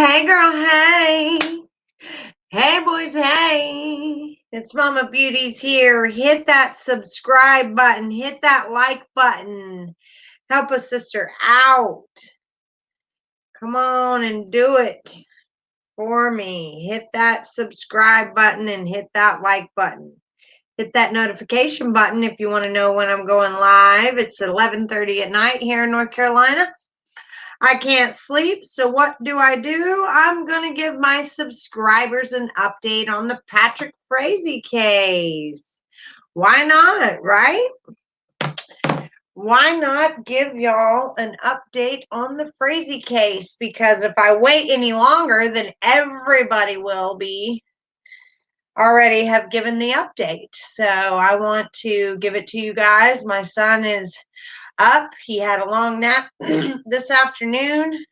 Hey girl, hey. Hey boys, hey. It's Mama Beauty's here. Hit that subscribe button. Hit that like button. Help a sister out. Come on and do it for me. Hit that subscribe button and hit that like button. Hit that notification button if you want to know when I'm going live. It's 11:30 at night here in North Carolina. I can't sleep, so what do? I'm going to give my subscribers an update on the Patrick Frazee case. Why not, right? Why not give y'all an update on the Frazee case? Because if I wait any longer, then everybody will be already have given the update. So I want to give it to you guys. My son is up. He had a long nap this afternoon.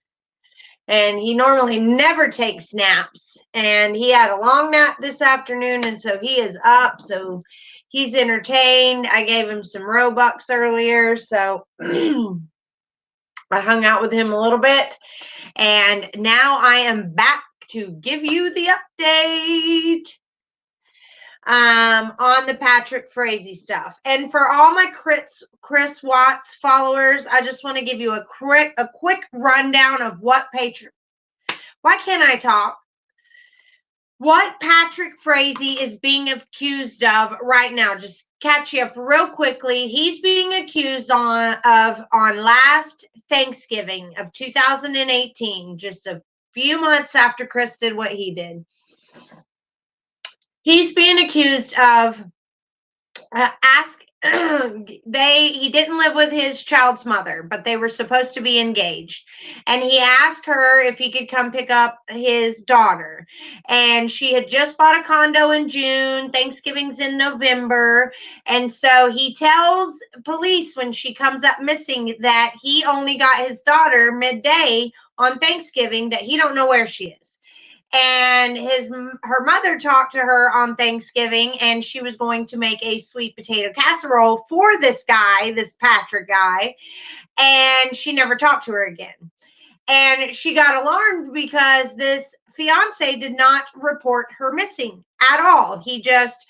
And he normally never takes naps. And he had a long nap this afternoon, and so he is up. So he's entertained. I gave him some Robux earlier, so I hung out with him a little bit. And now I am back to give you the update on the Patrick Frazee stuff. And for all my Chris Watts followers, I just want to give you a quick rundown of what why can't I talk? What Patrick Frazee is being accused of right now. Just catch you up real quickly. He's being accused on last Thanksgiving of 2018, just a few months after Chris did what he did. He's being accused of he didn't live with his child's mother, but they were supposed to be engaged. And he asked her if he could come pick up his daughter. And she had just bought a condo in June. Thanksgiving's in November. And so he tells police when she comes up missing that he only got his daughter midday on Thanksgiving, that he don't know where she is. And her mother talked to her on Thanksgiving, and she was going to make a sweet potato casserole for this guy, this Patrick guy, and she never talked to her again. And she got alarmed because this fiance did not report her missing at all. He just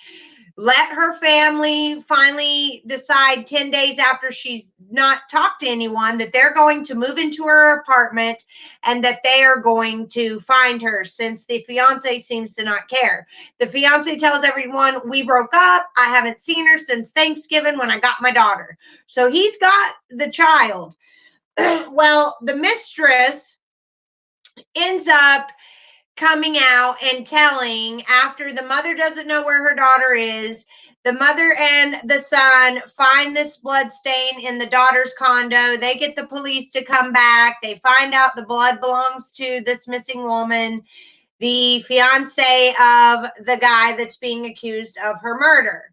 let her family finally decide 10 days after she's not talked to anyone that they're going to move into her apartment and that they are going to find her, since the fiance seems to not care. The fiance tells everyone, we broke up. I haven't seen her since Thanksgiving when I got my daughter. So he's got the child. Well, the mistress ends up coming out and telling, after the mother doesn't know where her daughter is, the mother and the son find this blood stain in the daughter's condo. They get the police to come back. They find out the blood belongs to this missing woman, the fiance of the guy that's being accused of her murder.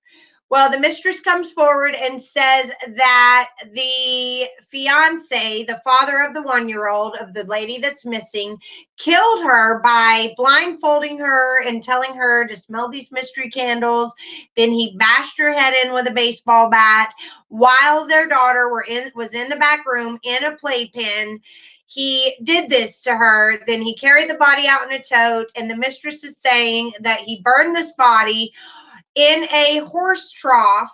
Well, the mistress comes forward and says that the fiance, the father of the 1-year-old of the lady that's missing, killed her by blindfolding her and telling her to smell these mystery candles. Then he bashed her head in with a baseball bat while their daughter was in the back room in a playpen. He did this to her. Then he carried the body out in a tote, and the mistress is saying that he burned this body in a horse trough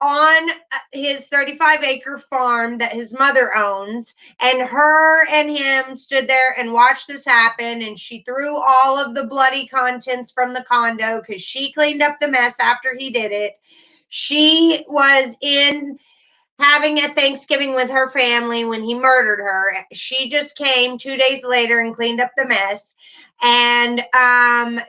on his 35-acre farm that his mother owns. And her and him stood there and watched this happen. And she threw all of the bloody contents from the condo because she cleaned up the mess after he did it. She was in having a Thanksgiving with her family when he murdered her. She just came 2 days later and cleaned up the mess. And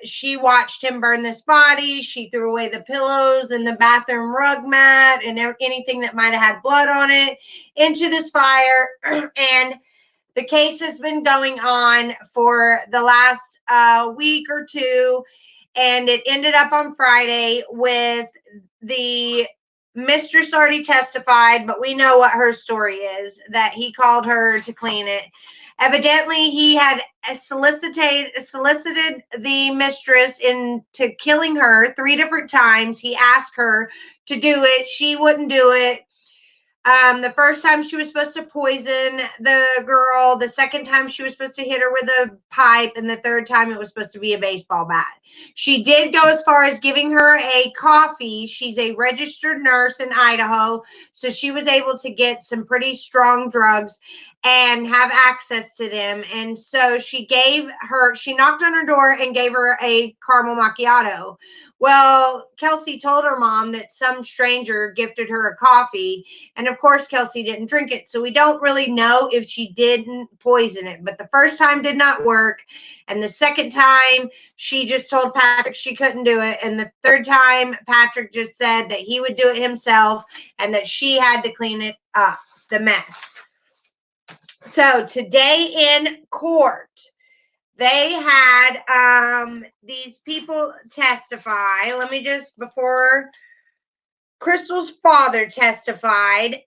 she watched him burn this body. She threw away the pillows and the bathroom rug mat and anything that might have had blood on it into this fire. And the case has been going on for the last week or two. And it ended up on Friday with the mistress already testified, but we know what her story is, that he called her to clean it. Evidently, he had solicited the mistress into killing her 3 different times. He asked her to do it. She wouldn't do it. The first time she was supposed to poison the girl. The second time she was supposed to hit her with a pipe. And the third time it was supposed to be a baseball bat. She did go as far as giving her a coffee. She's a registered nurse in Idaho. So she was able to get some pretty strong drugs and have access to them. And so she knocked on her door and gave her a caramel macchiato. Well, Kelsey told her mom that some stranger gifted her a coffee. And of course, Kelsey didn't drink it. So we don't really know if she didn't poison it. But the first time did not work. And the second time, she just told Patrick she couldn't do it. And the third time, Patrick just said that he would do it himself and that she had to clean it up, the mess. So today in court, they had these people testify. Let me just, before Crystal's father testified,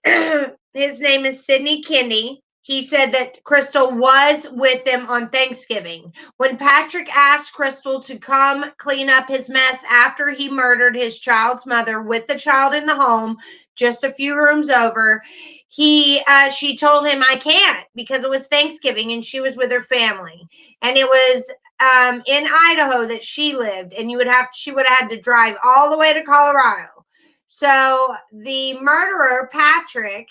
his name is Sidney Kinney. He said that Crystal was with them on Thanksgiving. When Patrick asked Crystal to come clean up his mess after he murdered his child's mother with the child in the home, just a few rooms over, she told him, I can't, because it was Thanksgiving and she was with her family. And it was in Idaho that she lived, and she would have had to drive all the way to Colorado. So the murderer, Patrick,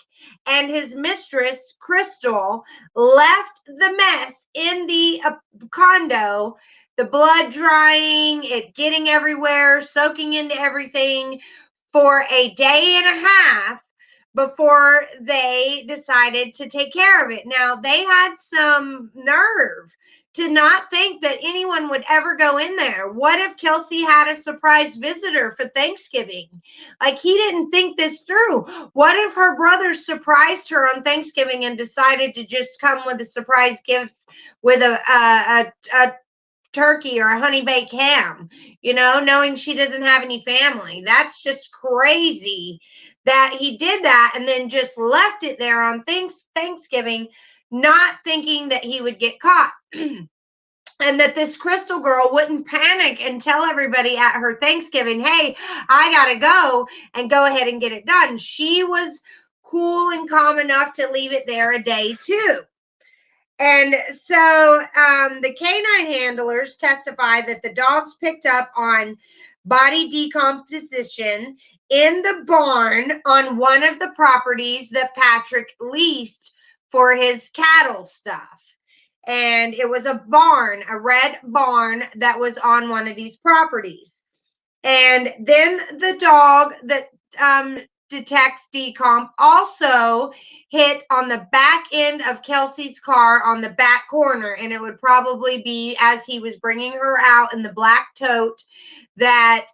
and his mistress, Crystal, left the mess in the condo, the blood drying, it getting everywhere, soaking into everything, for a day and a half before they decided to take care of it. Now, they had some nerve to not think that anyone would ever go in there. What if Kelsey had a surprise visitor for Thanksgiving? Like, he didn't think this through. What if her brother surprised her on Thanksgiving and decided to just come with a surprise gift with a turkey or a honey baked ham, knowing she doesn't have any family? That's just crazy that he did that and then just left it there on Thanksgiving, not thinking that he would get caught. And that this Crystal girl wouldn't panic and tell everybody at her Thanksgiving, hey, I got to go ahead and get it done. She was cool and calm enough to leave it there a day too. And so the canine handlers testify that the dogs picked up on body decomposition in the barn on one of the properties that Patrick leased for his cattle stuff. And it was a barn, a red barn that was on one of these properties. And then the dog that detects decomp also hit on the back end of Kelsey's car on the back corner. And it would probably be as he was bringing her out in the black tote that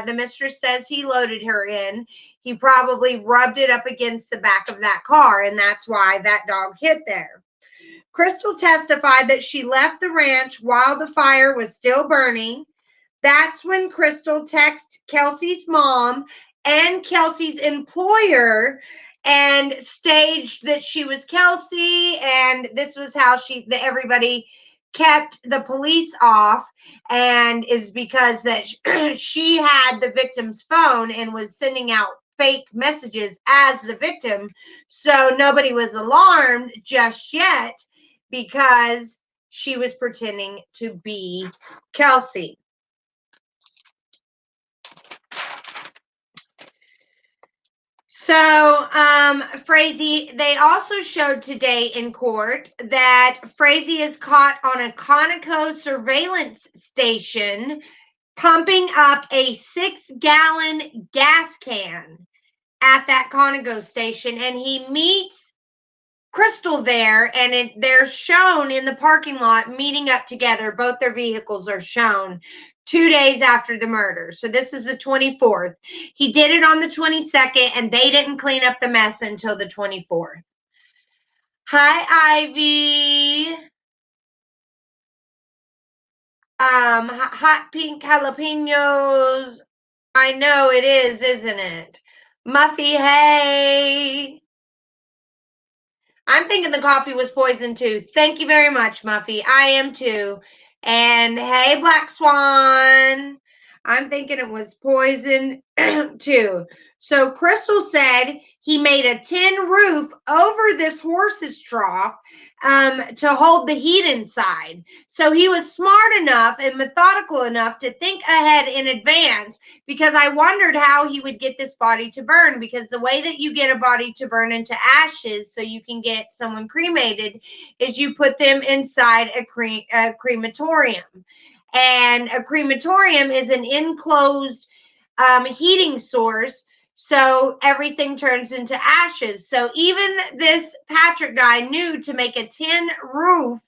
the mistress says he loaded her in. He probably rubbed it up against the back of that car, and that's why that dog hit there. Crystal testified that she left the ranch while the fire was still burning. That's when Crystal texted Kelsey's mom and Kelsey's employer and staged that she was Kelsey, and this was how everybody kept the police off, and is because that she had the victim's phone and was sending out fake messages as the victim, so nobody was alarmed just yet because she was pretending to be Kelsey. So, Frazee, they also showed today in court that Frazee is caught on a Conoco surveillance station pumping up a 6-gallon gas can at that Conoco station, and he meets Crystal there, and they're shown in the parking lot meeting up together. Both their vehicles are shown 2 days after the murder. So this is the 24th. He did it on the 22nd, and they didn't clean up the mess until the 24th. Hi, Ivy. Hot pink jalapenos. I know it is, isn't it? Muffy, hey. I'm thinking the coffee was poisoned too. Thank you very much, Muffy. I am too. And hey, Black Swan. I'm thinking it was poison too. So Crystal said he made a tin roof over this horse's trough to hold the heat inside. So he was smart enough and methodical enough to think ahead in advance, because I wondered how he would get this body to burn, because the way that you get a body to burn into ashes so you can get someone cremated is you put them inside a crematorium. And a crematorium is an enclosed heating source, so everything turns into ashes. So even this Patrick guy knew to make a tin roof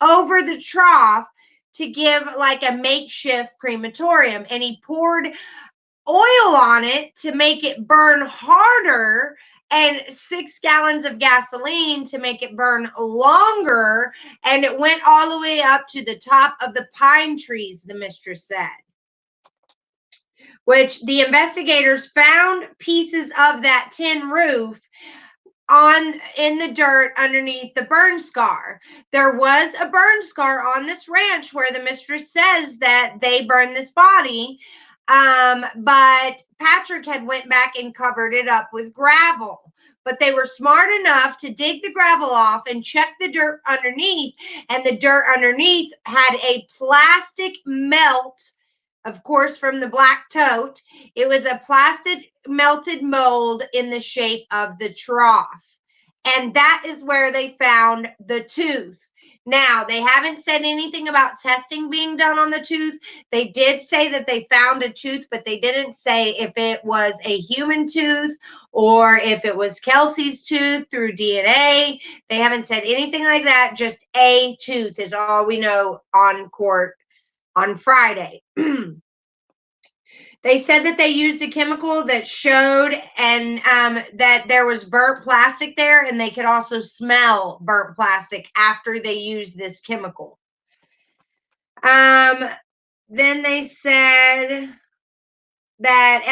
over the trough to give like a makeshift crematorium, and he poured oil on it to make it burn harder, and 6 gallons of gasoline to make it burn longer, and it went all the way up to the top of the pine trees, the mistress said. Which the investigators found pieces of that tin roof in the dirt underneath the burn scar. There was a burn scar on this ranch where the mistress says that they burned this body, but Patrick had went back and covered it up with gravel. But they were smart enough to dig the gravel off and check the dirt underneath, and the dirt underneath had a plastic melt, of course, from the black tote. It was a plastic melted mold in the shape of the trough. And that is where they found the tooth. Now, they haven't said anything about testing being done on the tooth. They did say that they found a tooth, but they didn't say if it was a human tooth or if it was Kelsey's tooth through DNA. They haven't said anything like that. Just a tooth is all we know on court on Friday. They said that they used a chemical that showed and that there was burnt plastic there, and they could also smell burnt plastic after they used this chemical. Then they said that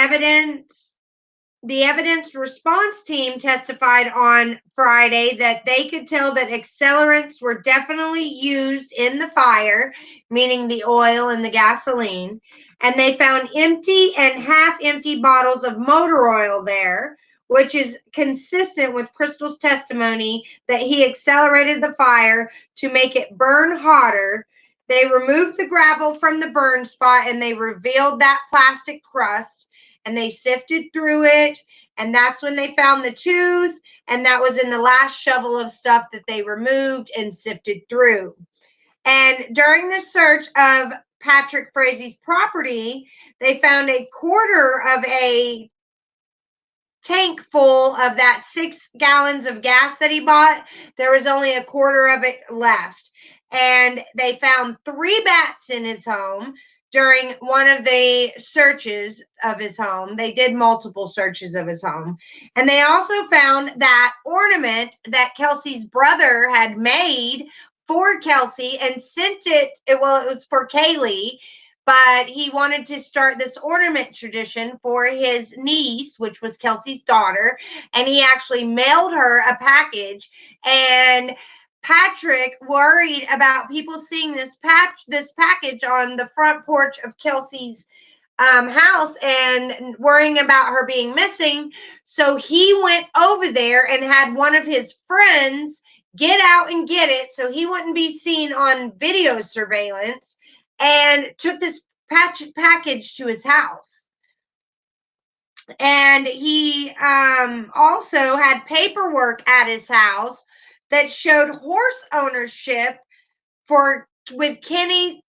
the evidence response team testified on Friday that they could tell that accelerants were definitely used in the fire, meaning the oil and the gasoline. And they found empty and half-empty bottles of motor oil there, which is consistent with Crystal's testimony that he accelerated the fire to make it burn hotter. They removed the gravel from the burn spot, and they revealed that plastic crust, and they sifted through it, and that's when they found the tooth, and that was in the last shovel of stuff that they removed and sifted through. And during the search of Patrick Frazee's property, they found a quarter of a tank full of that 6 gallons of gas that he bought. There was only a quarter of it left. And they found 3 bats in his home during one of the searches of his home. They did multiple searches of his home. And they also found that ornament that Kelsey's brother had made for Kelsey and sent it. Well, it was for Kaylee, but he wanted to start this ornament tradition for his niece, which was Kelsey's daughter. And he actually mailed her a package. And Patrick worried about people seeing this package on the front porch of Kelsey's house and worrying about her being missing. So he went over there and had one of his friends get out and get it so he wouldn't be seen on video surveillance, and took this package to his house. And he also had paperwork at his house that showed horse ownership with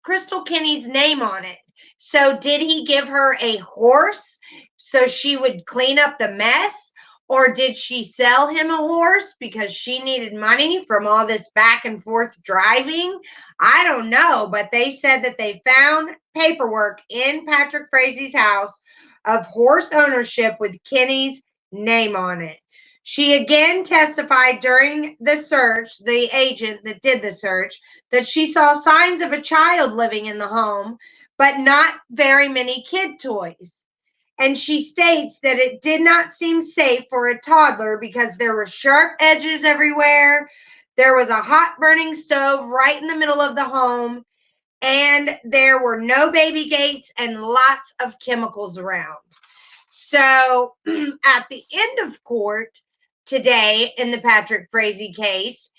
Crystal Kenny's name on it. So did he give her a horse so she would clean up the mess? Or did she sell him a horse because she needed money from all this back and forth driving? I don't know, but they said that they found paperwork in Patrick Frazee's house of horse ownership with Kenny's name on it. She again testified during the search, the agent that did the search, that she saw signs of a child living in the home, but not very many kid toys. And she states that it did not seem safe for a toddler because there were sharp edges everywhere. There was a hot burning stove right in the middle of the home, and there were no baby gates and lots of chemicals around. So at the end of court today in the Patrick Frazee case,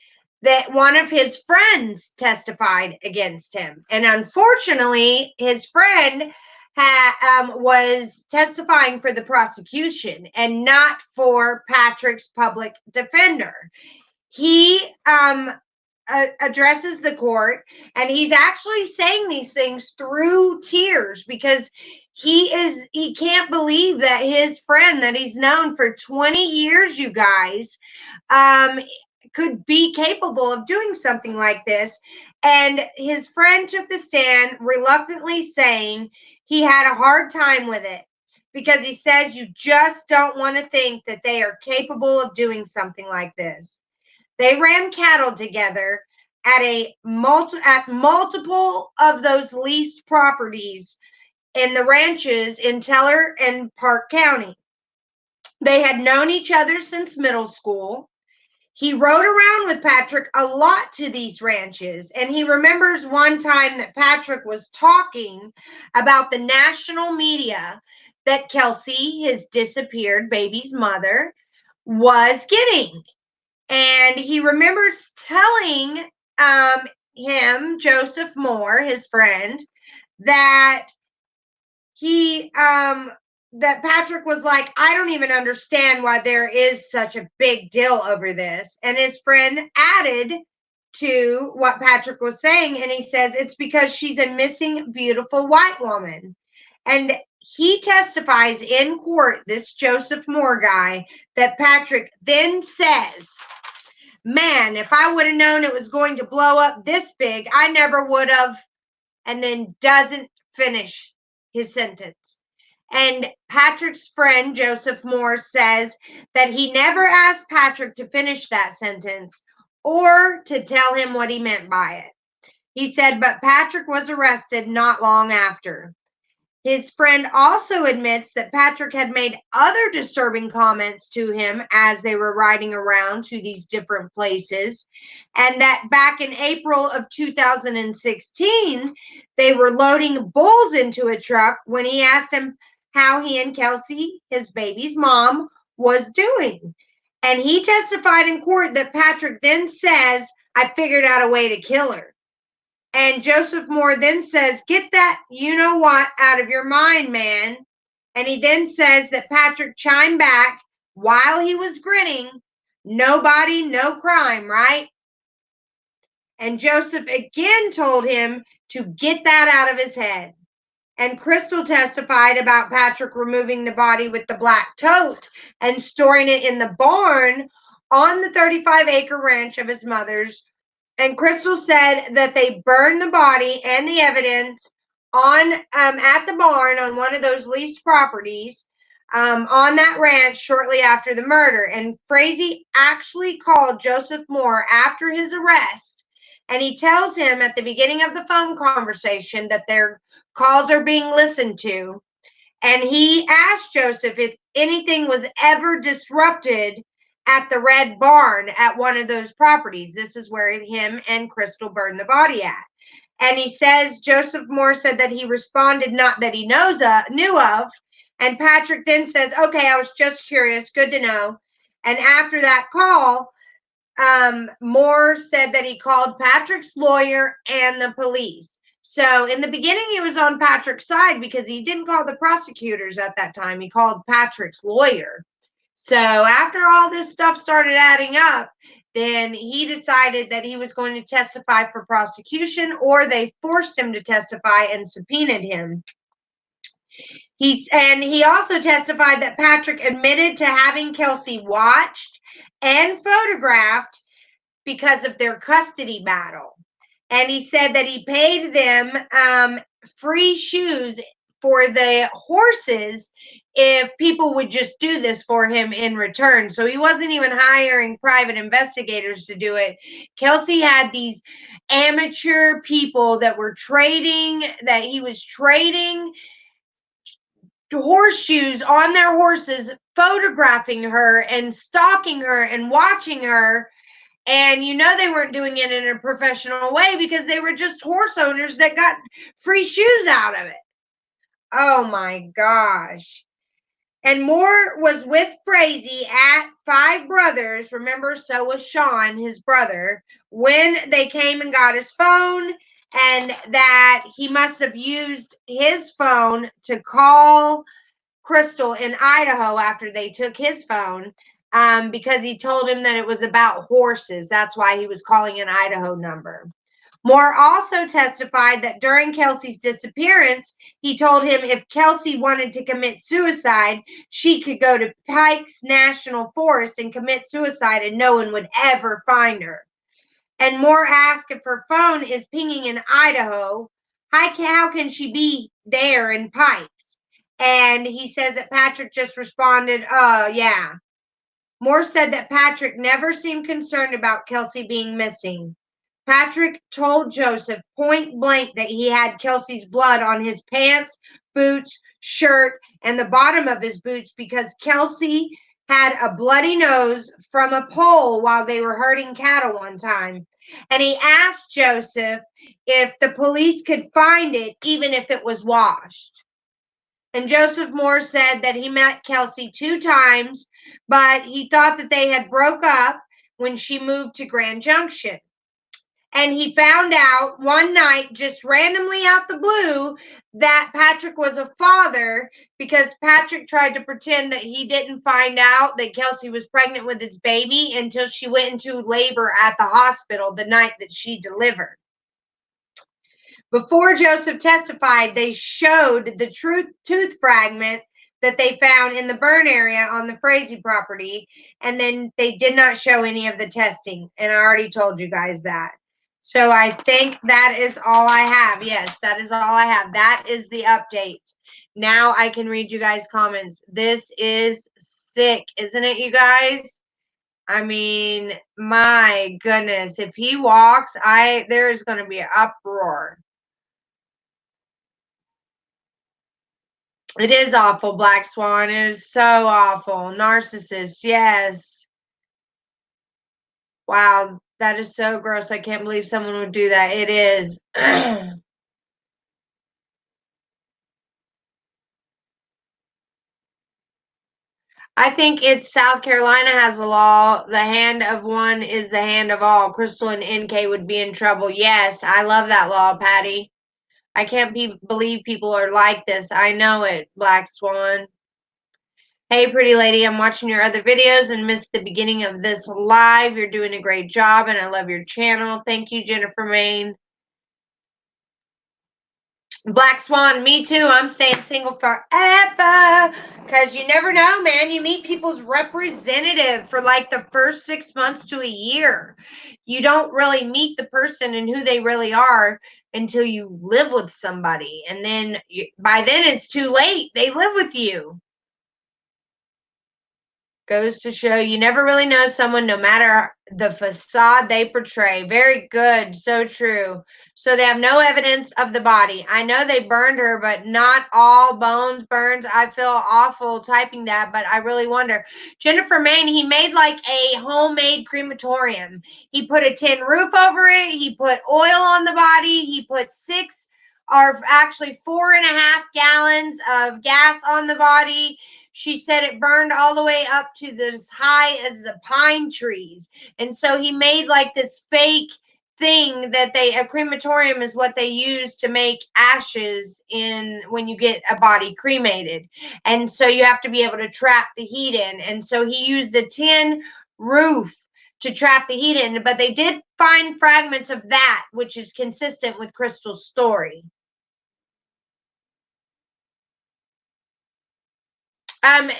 that one of his friends testified against him. And unfortunately, his friend was testifying for the prosecution and not for Patrick's public defender. He addresses the court, and he's actually saying these things through tears because he can't believe that his friend that he's known for 20 years, you guys, could be capable of doing something like this. And his friend took the stand, reluctantly saying he had a hard time with it because he says you just don't want to think that they are capable of doing something like this. They ran cattle together at multiple of those leased properties in the ranches in Teller and Park County. They had known each other since middle school. He rode around with Patrick a lot to these ranches, and he remembers one time that Patrick was talking about the national media that Kelsey, his disappeared baby's mother, was getting. And he remembers telling him, Joseph Moore, his friend, that that Patrick was like, I don't even understand why there is such a big deal over this. And his friend added to what Patrick was saying, and he says it's because she's a missing, beautiful white woman. And he testifies in court, this Joseph Moore guy, that Patrick then says, man, if I would have known it was going to blow up this big, I never would have, and then doesn't finish his sentence. And Patrick's friend, Joseph Moore, says that he never asked Patrick to finish that sentence or to tell him what he meant by it. He said, but Patrick was arrested not long after. His friend also admits that Patrick had made other disturbing comments to him as they were riding around to these different places, and that back in April of 2016, they were loading bulls into a truck when he asked him how he and Kelsey, his baby's mom, was doing. And he testified in court that Patrick then says, I figured out a way to kill her. And Joseph Moore then says, get that you know what out of your mind, man. And he then says that Patrick chimed back while he was grinning, no body, no crime, right? And Joseph again told him to get that out of his head. And Crystal testified about Patrick removing the body with the black tote and storing it in the barn on the 35-acre ranch of his mother's. And Crystal said that they burned the body and the evidence on at the barn on one of those leased properties on that ranch shortly after the murder. And Frazee actually called Joseph Moore after his arrest, and he tells him at the beginning of the phone conversation that their calls are being listened to. And he asked Joseph if anything was ever disrupted at the Red Barn at one of those properties. This is where him and Crystal burned the body at. And he says, Joseph Moore said that he responded not that he knew of. And Patrick then says, okay, I was just curious. Good to know. And after that call, Moore said that he called Patrick's lawyer and the police. So in the beginning, he was on Patrick's side because he didn't call the prosecutors at that time. He called Patrick's lawyer. So after all this stuff started adding up, then he decided that he was going to testify for prosecution, or they forced him to testify and subpoenaed him. He also testified that Patrick admitted to having Kelsey watched and photographed because of their custody battle. And he said that he paid them free shoes for the horses if people would just do this for him in return. So he wasn't even hiring private investigators to do it. Kelsey had these amateur people that were trading, that he was trading horseshoes on their horses, photographing her and stalking her and watching her. And they weren't doing it in a professional way because they were just horse owners that got free shoes out of it. Oh my gosh. And Moore was with Frazee at Five Brothers. Remember, so was Sean, his brother, when they came and got his phone, and that he must have used his phone to call Crystal in Idaho after they took his phone, because he told him that it was about horses. That's why he was calling an Idaho number. Moore also testified that during Kelsey's disappearance, he told him if Kelsey wanted to commit suicide, she could go to Pikes National Forest and commit suicide and no one would ever find her. And Moore asked if her phone is pinging in Idaho, how can she be there in Pikes? And he says that Patrick just responded, yeah. Moore said that Patrick never seemed concerned about Kelsey being missing. Patrick told Joseph point blank that he had Kelsey's blood on his pants, boots, shirt, and the bottom of his boots because Kelsey had a bloody nose from a pole while they were herding cattle one time. And he asked Joseph if the police could find it even if it was washed. And Joseph Moore said that he met Kelsey 2 times, but he thought that they had broke up when she moved to Grand Junction. And he found out one night, just randomly out the blue, that Patrick was a father because Patrick tried to pretend that he didn't find out that Kelsey was pregnant with his baby until she went into labor at the hospital the night that she delivered. Before Joseph testified, they showed the tooth fragment that they found in the burn area on the Frazee property, and then they did not show any of the testing. And I already told you guys that. So I think that is all I have. Yes, that is all I have. That is the updates. Now I can read you guys' comments. This is sick, isn't it, you guys? I mean, my goodness. If he walks, there's going to be an uproar. It is awful, Black Swan. It is so awful. Narcissist, yes. Wow, that is so gross. I can't believe someone would do that. It is. I think it's South Carolina has a law. The hand of one is the hand of all. Crystal and NK would be in trouble. Yes, I love that law, Patty. I can't believe people are like this. I know it, Black Swan. Hey, pretty lady, I'm watching your other videos and missed the beginning of this live. You're doing a great job, and I love your channel. Thank you, Jennifer Main. Black Swan, me too. I'm staying single forever because you never know, man. You meet people's representative for like the first 6 months to a year. You don't really meet the person and who they really are until you live with somebody. And then by then it's too late. They live with you. Goes to show you never really know someone no matter the facade they portray. Very good. So true. So they have no evidence of the body. I know they burned her, but not all bones burned. I feel awful typing that, but I really wonder. Jennifer Main, he made like a homemade crematorium. He put a tin roof over it. He put oil on the body. He put 6 or actually 4.5 gallons of gas on the body. She said it burned all the way up to as high as the pine trees. And so he made like this fake thing that a crematorium is what they use to make ashes in when you get a body cremated. And so you have to be able to trap the heat in. And so he used a tin roof to trap the heat in, but they did find fragments of that, which is consistent with Crystal's story.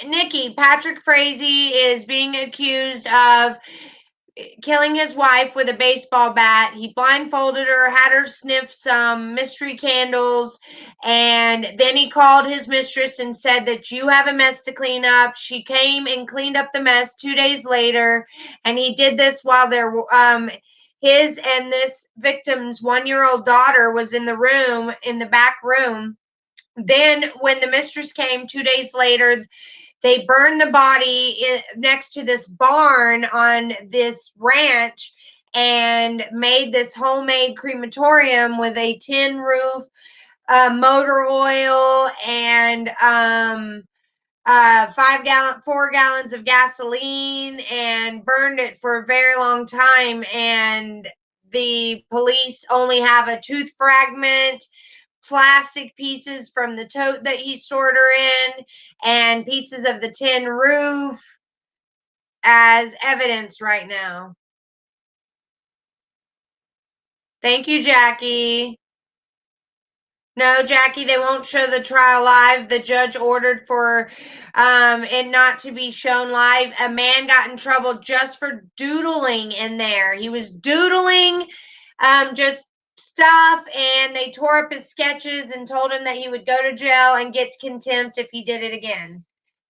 Nikki, Patrick Frazee is being accused of killing his wife with a baseball bat. He blindfolded her, had her sniff some mystery candles, and then he called his mistress and said that you have a mess to clean up. She came and cleaned up the mess 2 days later, and he did this while his and this victim's 1-year-old daughter was in the back room. Then when the mistress came 2 days later, they burned the body next to this barn on this ranch and made this homemade crematorium with a tin roof, motor oil, and 4 gallons of gasoline and burned it for a very long time. And the police only have a tooth fragment, plastic pieces from the tote that he stored her in, and pieces of the tin roof as evidence right now. Thank you, Jackie. No, Jackie, they won't show the trial live. The judge ordered for it not to be shown live. A man got in trouble just for doodling in there. He was doodling just stuff, and they tore up his sketches and told him that he would go to jail and get contempt if he did it again.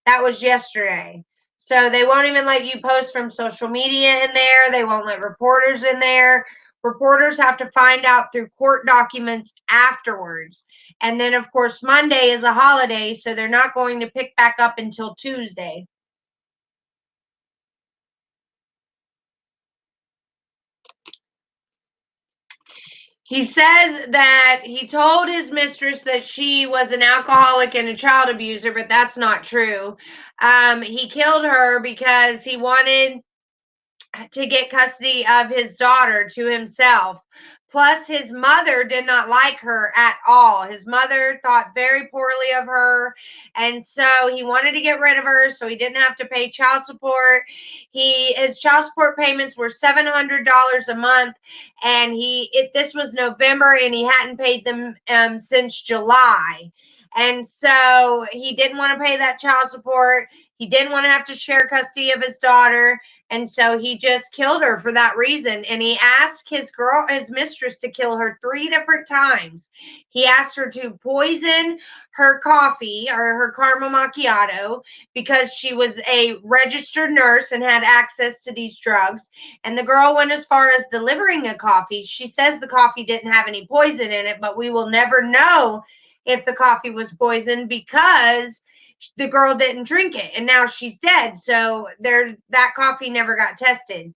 That was yesterday. So they won't even let you post from social media in there. They won't let reporters in there. Reporters have to find out through court documents afterwards. And then, of course, Monday is a holiday, so they're not going to pick back up until Tuesday. He says that he told his mistress that she was an alcoholic and a child abuser, but that's not true. He killed her because he wanted to get custody of his daughter to himself. Plus, his mother did not like her at all. His mother thought very poorly of her, and so he wanted to get rid of her so he didn't have to pay child support. His child support payments were $700 a month, and this was November, and he hadn't paid them since July. And so he didn't want to pay that child support. He didn't want to have to share custody of his daughter. And so he just killed her for that reason. And he asked his mistress to kill her 3 different times. He asked her to poison her coffee or her caramel macchiato because she was a registered nurse and had access to these drugs. And the girl went as far as delivering a coffee. She says the coffee didn't have any poison in it, but we will never know if the coffee was poisoned because the girl didn't drink it and now she's dead. So that coffee never got tested.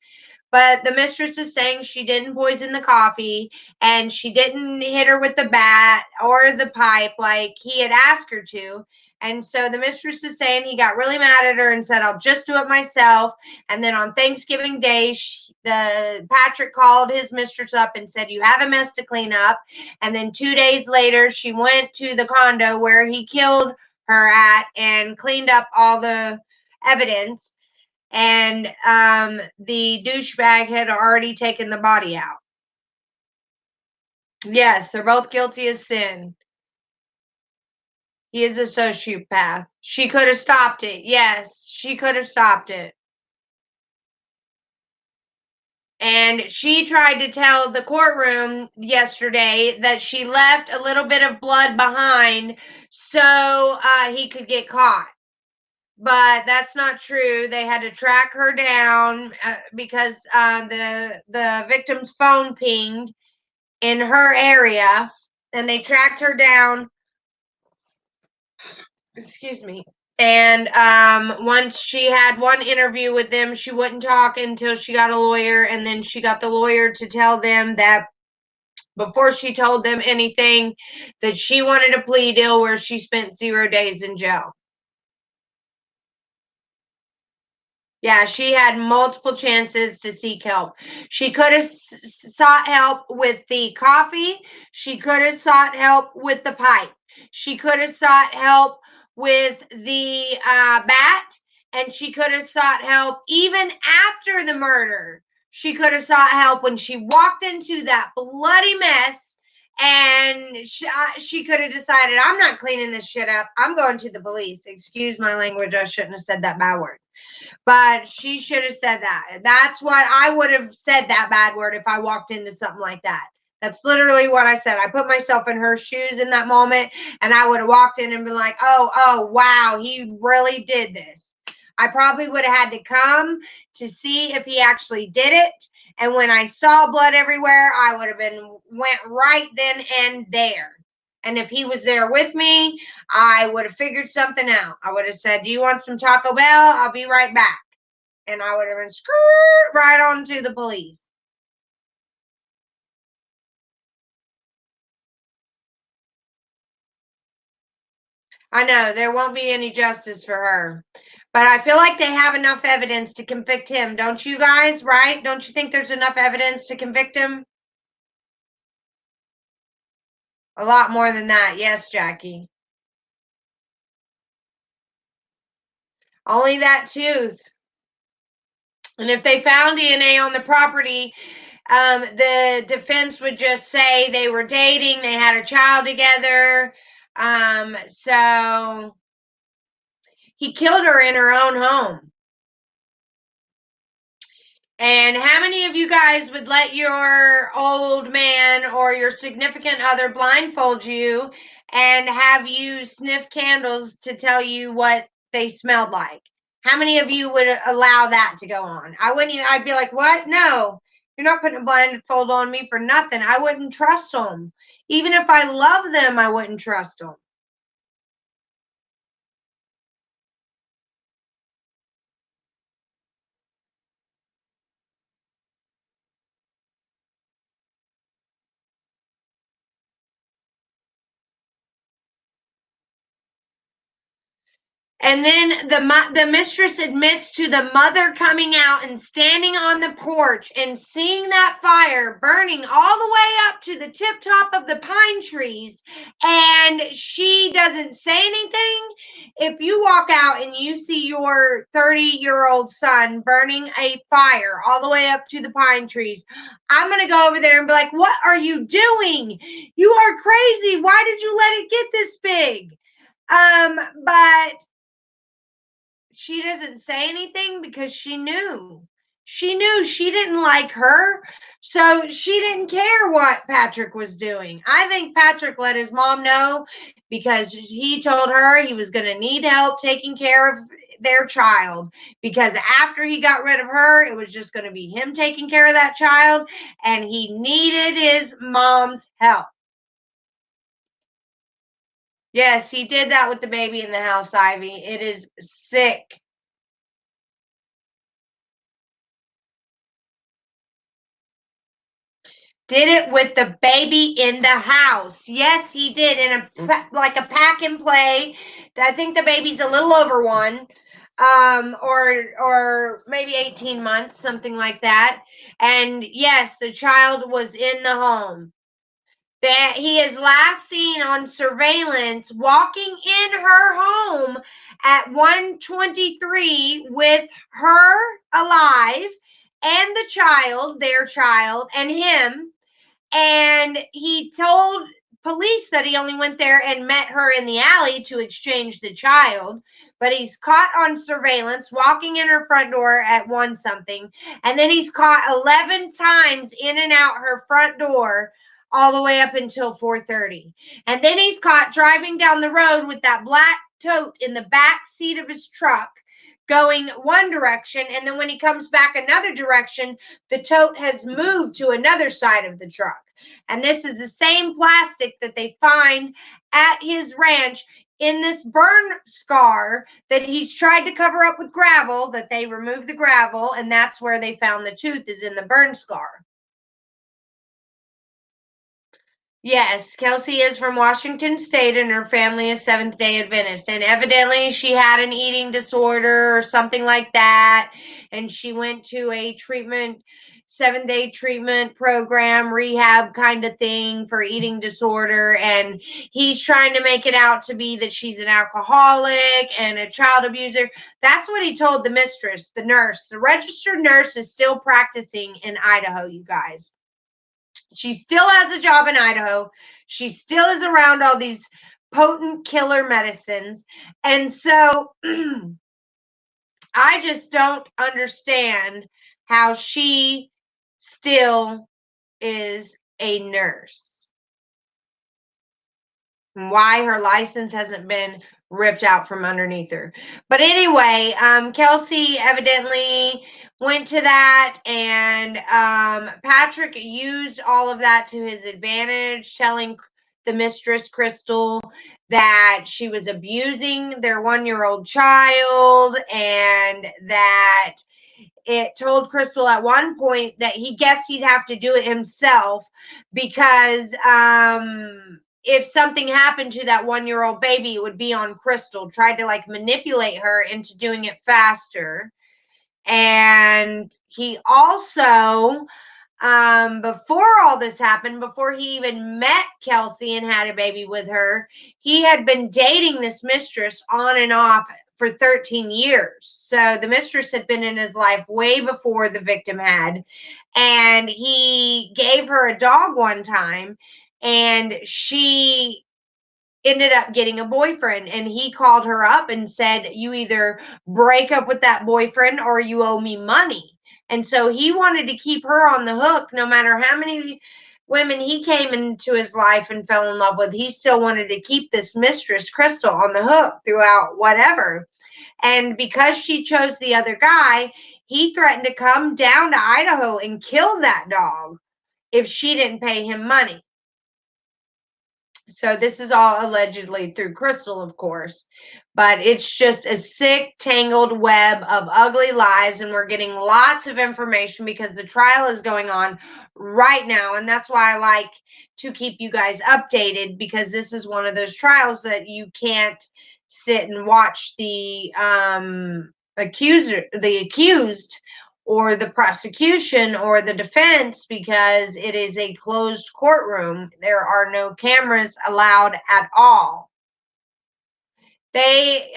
But the mistress is saying she didn't poison the coffee and she didn't hit her with the bat or the pipe like he had asked her to. And so the mistress is saying he got really mad at her and said, I'll just do it myself. And then on Thanksgiving Day, Patrick called his mistress up and said, you have a mess to clean up. And then 2 days later, she went to the condo where he killed her at and cleaned up all the evidence. And the douchebag had already taken the body out. Yes, they're both guilty of sin. He is a sociopath. She could have stopped it. Yes, she could have stopped it. And she tried to tell the courtroom yesterday that she left a little bit of blood behind so he could get caught. But that's not true. They had to track her down because the victim's phone pinged in her area, and they tracked her down. Excuse me. And once she had one interview with them, she wouldn't talk until she got a lawyer, and then she got the lawyer to tell them that before she told them anything, that she wanted a plea deal where she spent 0 days in jail. Yeah, she had multiple chances to seek help. She could have sought help with the coffee. She could have sought help with the pipe. She could have sought help with the bat. And she could have sought help even after the murder. She could have sought help when she walked into that bloody mess. And she could have decided, I'm not cleaning this shit up. I'm going to the police. Excuse my language. I shouldn't have said that bad word. But she should have said that. That's what I would have said, that bad word, if I walked into something like that. That's literally what I said. I put myself in her shoes in that moment, and I would have walked in and been like, oh, wow, he really did this. I probably would have had to come to see if he actually did it. And when I saw blood everywhere, I would have went right then and there. And if he was there with me, I would have figured something out. I would have said, do you want some Taco Bell? I'll be right back. And I would have been screwed right on to the police. I know there won't be any justice for her. But I feel like they have enough evidence to convict him. Don't you guys, right? Don't you think there's enough evidence to convict him? A lot more than that. Yes, Jackie. Only that tooth. And if they found DNA on the property, the defense would just say they were dating, they had a child together. So he killed her in her own home. And how many of you guys would let your old man or your significant other blindfold you and have you sniff candles to tell you what they smelled like? How many of you would allow that to go on? I wouldn't even, I'd be like, what? No, you're not putting a blindfold on me for nothing. I wouldn't trust them. Even if I love them, I wouldn't trust them. And then the mistress admits to the mother coming out and standing on the porch and seeing that fire burning all the way up to the tip top of the pine trees, and she doesn't say anything. If you walk out and you see your 30-year-old son burning a fire all the way up to the pine trees, I'm going to go over there and be like, what are you doing? You are crazy. Why did you let it get this big? But she doesn't say anything because she knew. She knew she didn't like her. So she didn't care what Patrick was doing. I think Patrick let his mom know because he told her he was going to need help taking care of their child. Because after he got rid of her, it was just going to be him taking care of that child. And he needed his mom's help. Yes, he did that with the baby in the house, Ivy. It is sick. Did it with the baby in the house. Yes, he did in like a pack and play. I think the baby's a little over one, or maybe 18 months, something like that. And yes, the child was in the home. That he is last seen on surveillance walking in her home at 1:23 with her alive and the child, their child, and him. And he told police that he only went there and met her in the alley to exchange the child. But he's caught on surveillance walking in her front door at 1 something. And then he's caught 11 times in and out her front door all the way up until 4:30. And then he's caught driving down the road with that black tote in the back seat of his truck going one direction, and then when he comes back another direction, the tote has moved to another side of the truck. And this is the same plastic that they find at his ranch in this burn scar that he's tried to cover up with gravel, that they removed the gravel, and that's where they found the tooth, is in the burn scar. Yes, Kelsey is from Washington State and her family is Seventh-day Adventist. And evidently she had an eating disorder or something like that. And she went to a treatment, 7-day treatment program, rehab kind of thing for eating disorder. And he's trying to make it out to be that she's an alcoholic and a child abuser. That's what he told the mistress, the nurse. The registered nurse is still practicing in Idaho, you guys. She still has a job in Idaho. She still is around all these potent killer medicines. And so I just don't understand how she still is a nurse. And why her license hasn't been ripped out from underneath her. But anyway, Kelsey evidently went to that, and Patrick used all of that to his advantage, telling the mistress, Crystal, that she was abusing their 1-year-old child, and that it told Crystal at one point that he guessed he'd have to do it himself because if something happened to that 1-year-old baby, it would be on Crystal. Tried to like manipulate her into doing it faster. And he also, before all this happened, before he even met Kelsey and had a baby with her, he had been dating this mistress on and off for 13 years. So the mistress had been in his life way before the victim had. And he gave her a dog one time, and she ended up getting a boyfriend, and he called her up and said, you either break up with that boyfriend or you owe me money. And so he wanted to keep her on the hook. No matter how many women he came into his life and fell in love with, he still wanted to keep this mistress Crystal on the hook throughout whatever. And because she chose the other guy, he threatened to come down to Idaho and kill that dog if she didn't pay him money. So this is all allegedly through Crystal, of course, but it's just a sick, tangled web of ugly lies, and we're getting lots of information because the trial is going on right now, and that's why I like to keep you guys updated, because this is one of those trials that you can't sit and watch the accused or the prosecution or the defense, because it is a closed courtroom. There are no cameras allowed at all. They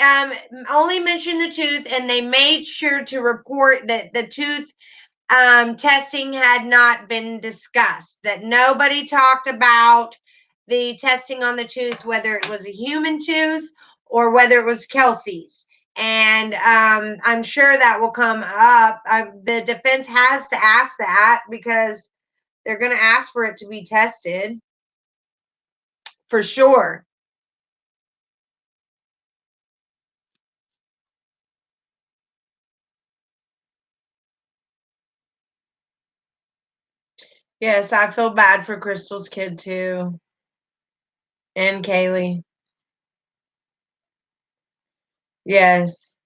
only mentioned the tooth, and they made sure to report that the tooth testing had not been discussed, that nobody talked about the testing on the tooth, whether it was a human tooth or whether it was Kelsey's. And I'm sure that will come up. The defense has to ask that, because they're going to ask for it to be tested for sure. Yes, I feel bad for Crystal's kid too, and Kaylee. Yes.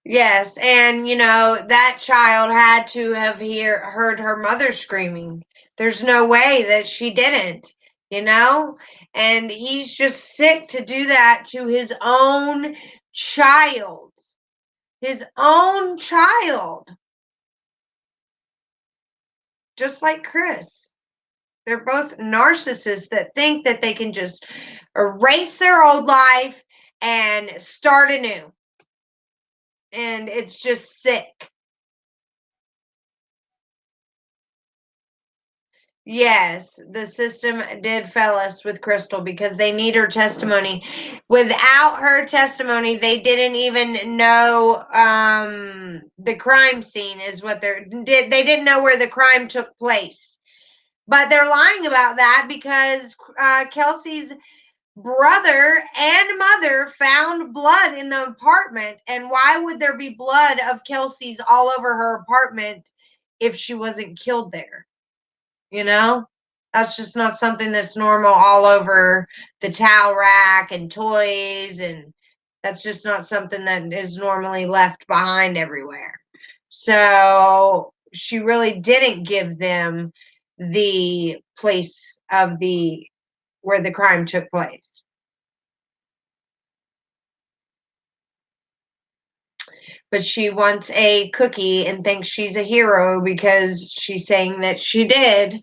Yes, and that child had to have heard her mother screaming. There's no way that she didn't, you know? And he's just sick to do that to his own child. His own child. Just like Chris. They're both narcissists that think that they can just erase their old life and start anew. And it's just sick. Yes, the system did fail us with Crystal because they need her testimony. Without her testimony, they didn't even know the crime scene is what they didn't know where the crime took place. But they're lying about that because Kelsey's brother and mother found blood in the apartment. And why would there be blood of Kelsey's all over her apartment if she wasn't killed there? That's just not something that's normal all over the towel rack and toys, and that's just not something that is normally left behind everywhere. So she really didn't give them the place of where the crime took place. But she wants a cookie and thinks she's a hero because she's saying that she did.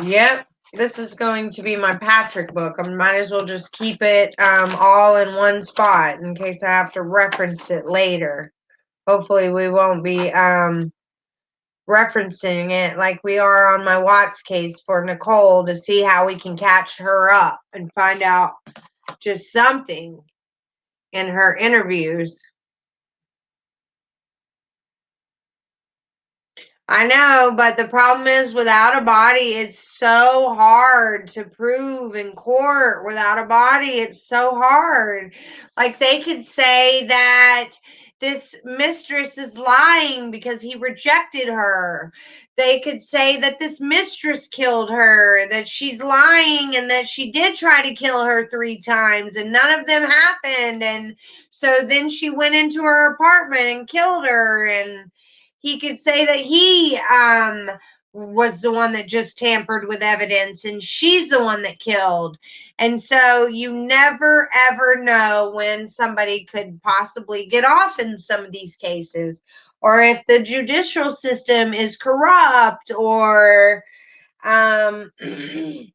Yep, this is going to be my Patrick book. I might as well just keep it all in one spot in case I have to reference it later. Hopefully we won't be referencing it like we are on my Watts case for Nicole, to see how we can catch her up and find out just something in her interviews. I know, but the problem is, without a body, it's so hard to prove in court. Without a body, it's so hard. Like, they could say that this mistress is lying because he rejected her. They could say that this mistress killed her, that she's lying, and that she did try to kill her 3 times and none of them happened. And so then she went into her apartment and killed her. And he could say that he was the one that just tampered with evidence and she's the one that killed. And so you never ever know when somebody could possibly get off in some of these cases, or if the judicial system is corrupt, or but he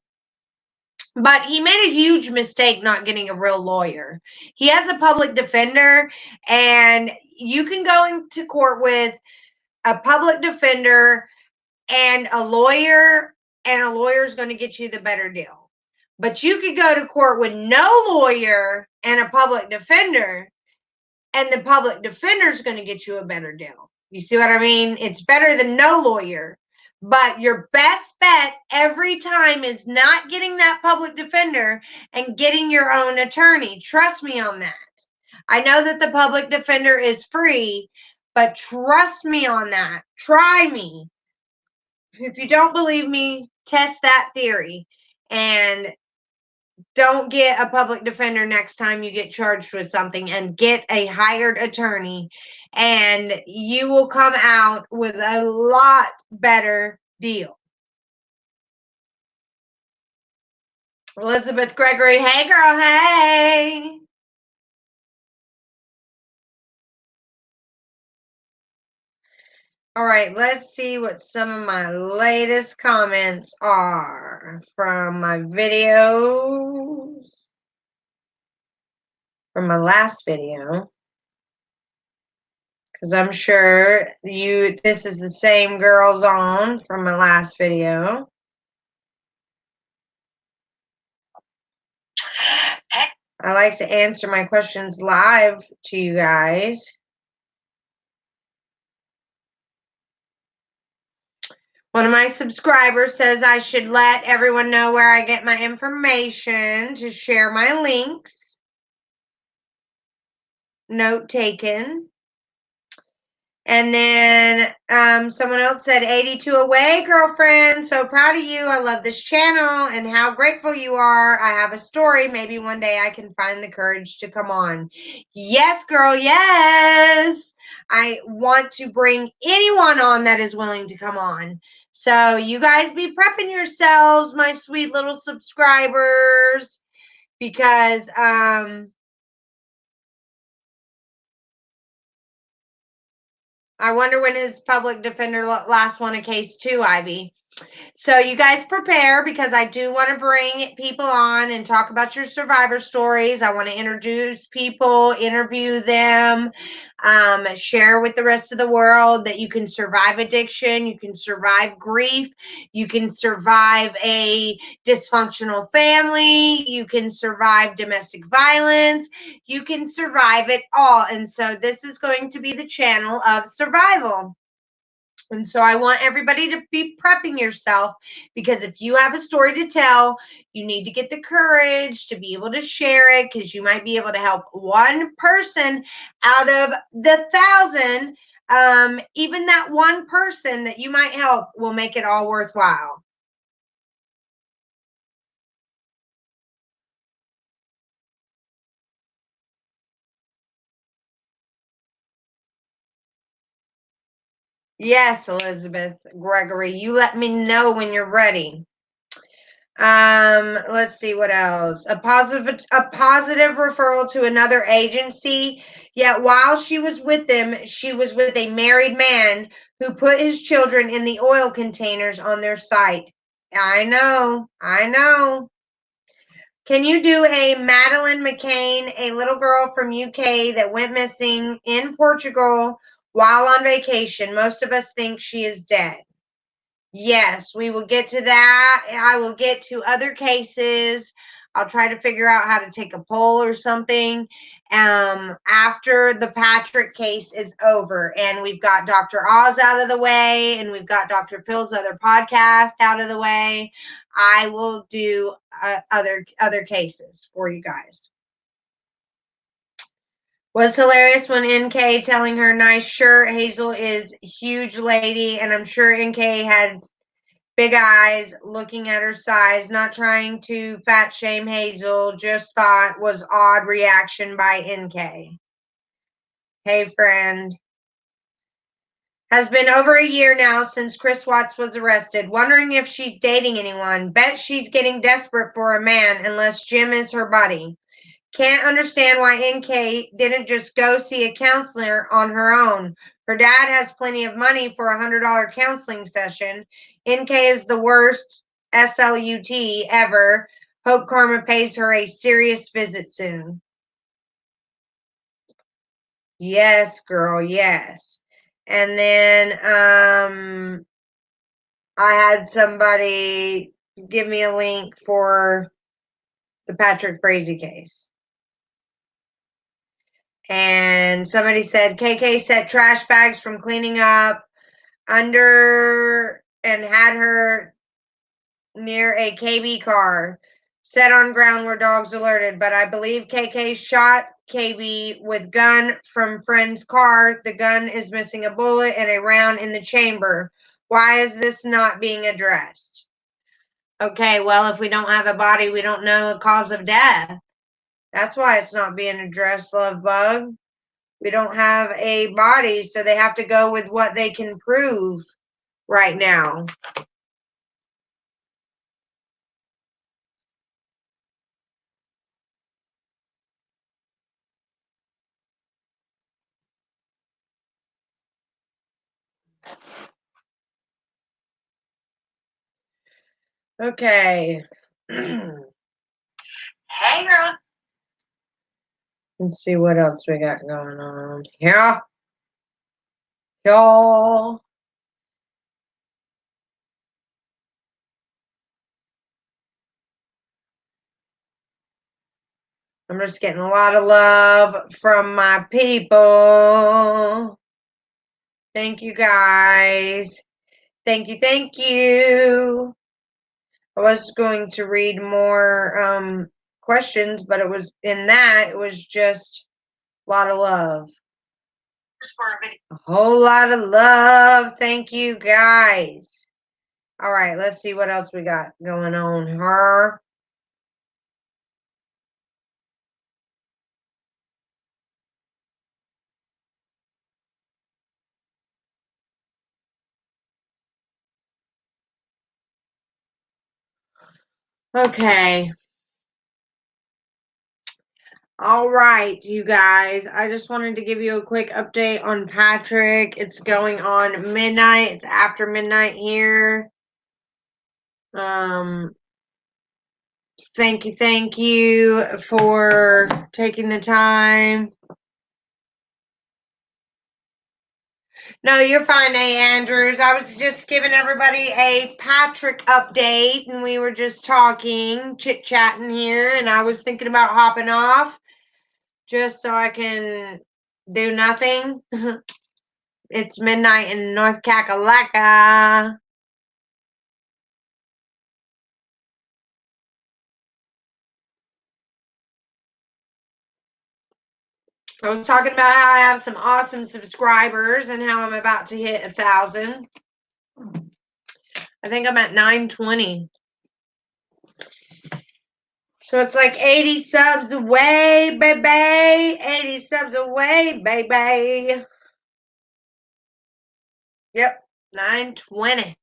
made a huge mistake not getting a real lawyer. He has a public defender, and you can go into court with a public defender and a lawyer is going to get you the better deal. But you could go to court with no lawyer and a public defender, and the public defender is going to get you a better deal. You see what I mean? It's better than no lawyer. But your best bet every time is not getting that public defender and getting your own attorney. Trust me on that. I know that the public defender is free, but trust me on that. Try me. If you don't believe me, test that theory and don't get a public defender next time you get charged with something, and get a hired attorney, and you will come out with a lot better deal. Elizabeth Gregory, hey girl, hey. All right, let's see what some of my latest comments are from my videos, from my last video, because I'm sure this is the same girls on from my last video. I like to answer my questions live to you guys. One of my subscribers says I should let everyone know where I get my information to share my links. Note taken. And then someone else said 82 away, girlfriend. So proud of you. I love this channel and how grateful you are. I have a story. Maybe one day I can find the courage to come on. Yes, girl. Yes. I want to bring anyone on that is willing to come on. So you guys be prepping yourselves, my sweet little subscribers, because I wonder when his public defender last won a case too, Ivy. So you guys prepare, because I do want to bring people on and talk about your survivor stories. I want to introduce people, interview them, share with the rest of the world that you can survive addiction, you can survive grief, you can survive a dysfunctional family, you can survive domestic violence, you can survive it all. And so this is going to be the channel of survival. And so I want everybody to be prepping yourself, because if you have a story to tell, you need to get the courage to be able to share it, because you might be able to help one person out of the 1,000. Even that one person that you might help will make it all worthwhile. Yes, Elizabeth Gregory, you let me know when you're ready. Let's see what else. A positive referral to another agency. Yet while she was with them, she was with a married man who put his children in the oil containers on their site. I know. Can you do a Madeline McCain, a little girl from UK that went missing in Portugal while on vacation? Most of us think she is dead. Yes, we will get to that. I will get to other cases. I'll try to figure out how to take a poll or something after the Patrick case is over, and we've got Dr. Oz out of the way, and we've got Dr. Phil's other podcast out of the way. I will do other cases for you guys. Was hilarious when NK telling her nice shirt. Hazel is huge lady, and I'm sure NK had big eyes looking at her size, not trying to fat shame Hazel, just thought was odd reaction by NK. Hey friend. Has been over a year now since Chris Watts was arrested. Wondering if she's dating anyone. Bet she's getting desperate for a man unless Jim is her buddy. Can't understand why NK didn't just go see a counselor on her own. Her dad has plenty of money for a $100 counseling session. NK is the worst SLUT ever. Hope Karma pays her a serious visit soon. Yes, girl, yes. And then I had somebody give me a link for the Patrick Frazee case. And somebody said KK set trash bags from cleaning up under and had her near a KB car set on ground where dogs alerted. But I believe KK shot KB with gun from friend's car. The gun is missing a bullet and a round in the chamber. Why is this not being addressed? Okay, well, if we don't have a body, we don't know a cause of death. That's why it's not being addressed, love bug. We don't have a body, so they have to go with what they can prove right now. Okay. Hey, girl. Let's see what else we got going on. Yeah. Y'all. I'm just getting a lot of love from my people. Thank you, guys. Thank you, thank you. I was going to read more questions, but it was just a lot of love. A whole lot of love. Thank you, guys. All right, let's see what else we got going on here. Okay. All right, you guys. I just wanted to give you a quick update on Patrick. It's going on midnight. It's after midnight here. Thank you for taking the time. No, you're fine, A. Andrews. I was just giving everybody a Patrick update, and we were just talking, chit-chatting here, and I was thinking about hopping off just so I can do nothing. It's midnight in North Kakalaka. I was talking about how I have some awesome subscribers and how I'm about to hit 1,000. I think I'm at 920. So it's like 80 subs away, baby. 80 subs away, baby. Yep, 920.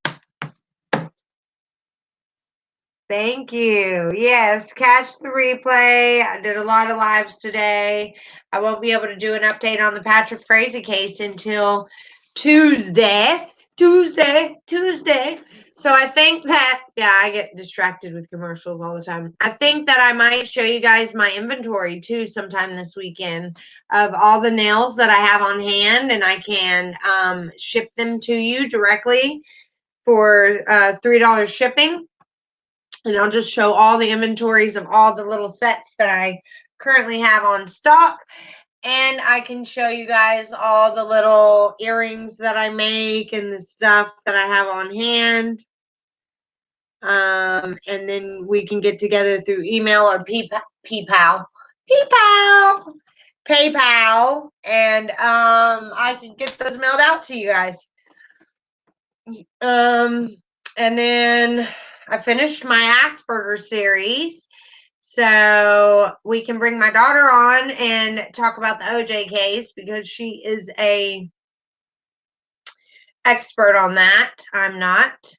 Thank you. Yes, catch the replay. I did a lot of lives today. I won't be able to do an update on the Patrick Frazee case until Tuesday. So I think that, yeah, I get distracted with commercials all the time. I think that I might show you guys my inventory too sometime this weekend of all the nails that I have on hand, and I can ship them to you directly for $3 shipping. And I'll just show all the inventories of all the little sets that I currently have on stock. And I can show you guys all the little earrings that I make and the stuff that I have on hand. And then we can get together through email or PayPal. PayPal, and I can get those mailed out to you guys. And then I finished my Asperger series, so we can bring my daughter on and talk about the OJ case because she is a expert on that. I'm not.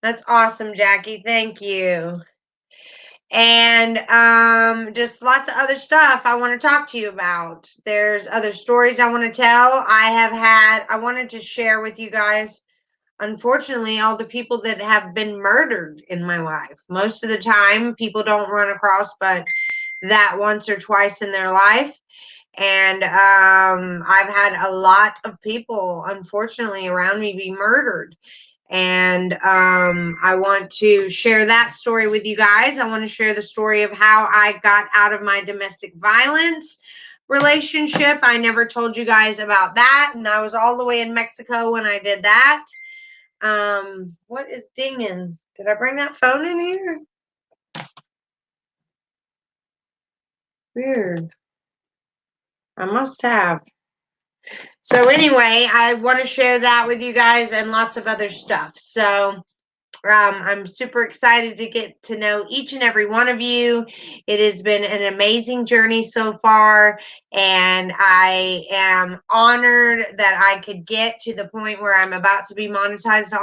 That's awesome, Jackie. Thank you. And just lots of other stuff I want to talk to you about. There's other stories I want to tell. I wanted to share with you guys, unfortunately, all the people that have been murdered in my life. Most of the time, people don't run across but that once or twice in their life. And I've had a lot of people, unfortunately, around me be murdered. And I want to share that story with you guys. I want to share the story of how I got out of my domestic violence relationship. I never told you guys about that. And I was all the way in Mexico when I did that. What is dinging? Did I bring that phone in here? Weird. I must have. So anyway, I want to share that with you guys and lots of other stuff. So I'm super excited to get to know each and every one of you. It has been an amazing journey so far, and I am honored that I could get to the point where I'm about to be monetized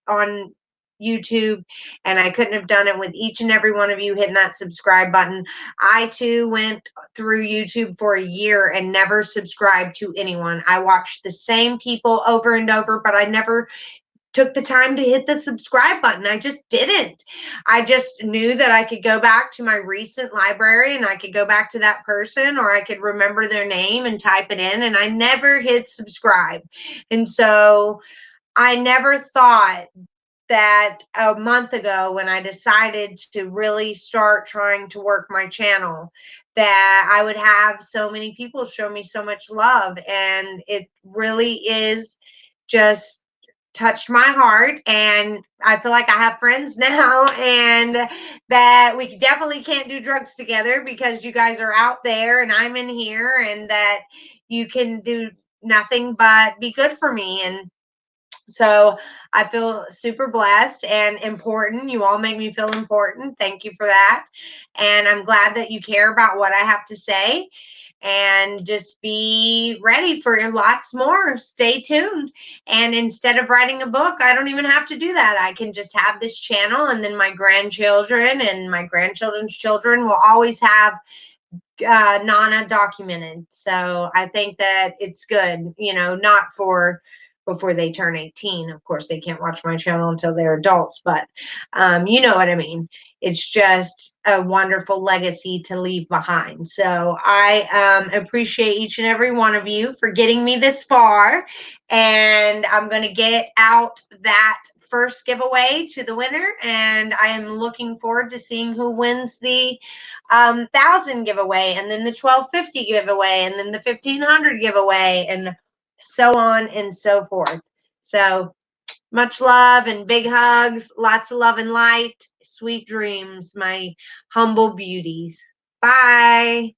on YouTube, and I couldn't have done it with each and every one of you hitting that subscribe button. I too went through YouTube for a year and never subscribed to anyone. I watched the same people over and over, but I never took the time to hit the subscribe button. I just didn't. I just knew that I could go back to my recent library and I could go back to that person, or I could remember their name and type it in, and I never hit subscribe. And so I never thought that a month ago, when I decided to really start trying to work my channel, that I would have so many people show me so much love. And it really is just touched my heart, and I feel like I have friends now, and that we definitely can't do drugs together because you guys are out there and I'm in here, and that you can do nothing but be good for me. And so I feel super blessed and important. You all make me feel important. Thank you for that. And I'm glad that you care about what I have to say. And just be ready for lots more. Stay tuned. And instead of writing a book, I don't even have to do that. I can just have this channel, and then my grandchildren and my grandchildren's children will always have Nana documented. So I think that it's good, not for before they turn 18. Of course, they can't watch my channel until they're adults, but you know what I mean. It's just a wonderful legacy to leave behind. So I appreciate each and every one of you for getting me this far. And I'm going to get out that first giveaway to the winner. And I am looking forward to seeing who wins the 1,000 giveaway, and then the 1,250 giveaway, and then the 1,500 giveaway, and so on and so forth. So much love and big hugs, lots of love and light, sweet dreams, my humble beauties. Bye.